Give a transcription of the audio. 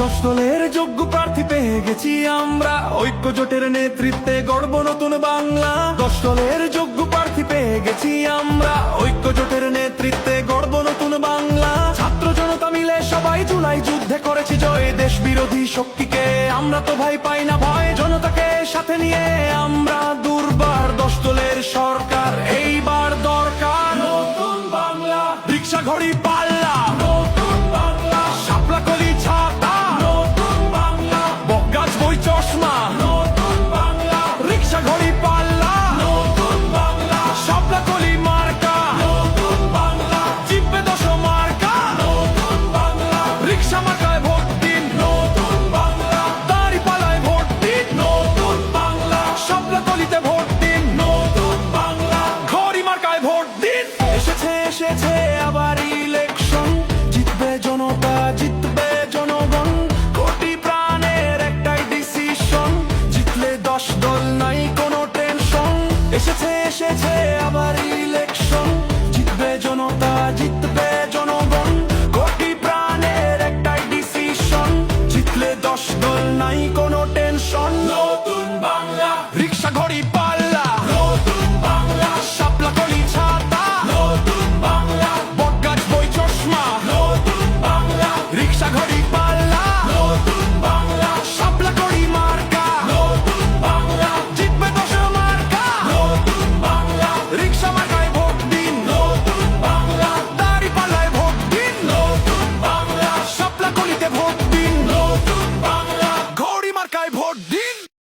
10 দলের যোগ্য প্রার্থী পেয়ে গেছি আমরা, ঐক্য জোটের নেতৃত্বে গড়ব নতুন বাংলা। 10 দলের যোগ্য প্রার্থী পেয়ে গেছি আমরা, ঐক্য জোটের নেতৃত্বে গড়ব নতুন বাংলা। ছাত্র জনতা মিলে সবাই জুলাই যুদ্ধে করেছি জয়, দেশ বিরোধী শক্তিকে আমরা তো ভাই পাই না ভয়। জনতাকে সাথে নিয়ে আমরা দুর্বার, 10 দলের সরকার এইবার দরকার। নতুন বাংলা, রিক্সা ঘড়ি পাল্লা, নতুন বাংলা, শাপলা কলি ছাতা, নতুন বাংলা, বকগাছ বই চশমা, নতুন বাংলা, রিক্সা ঘড়ি পাল্লা, নতুন বাংলা, শাপলা কলি মার্কা, নতুন বাংলা, জিপে 10 মার্কা, নতুন বাংলা, রিক্সা মার্কায় ভোট দিন, নতুন বাংলা, দাঁড়িপাল্লায় ভোট দিন, নতুন বাংলা, শাপলা কলিতে ভোট দিন, নতুন বাংলা, ঘড়ি মার্কায় ভোট দিন। এসেছে আবার ইলেকশন, জিতবে জনতা, জিতবে জনগণ, কোটি প্রাণের একটাই ডিসিশন, জিতলে 10 দল নাই কোনো টেনশন। এসেছে আবার ইলেকশন, জিতবে জনতা, জিতবে জনগণ, কোটি প্রাণের একটাই ডিসিশন, জিতলে 10 দল নাই কোনো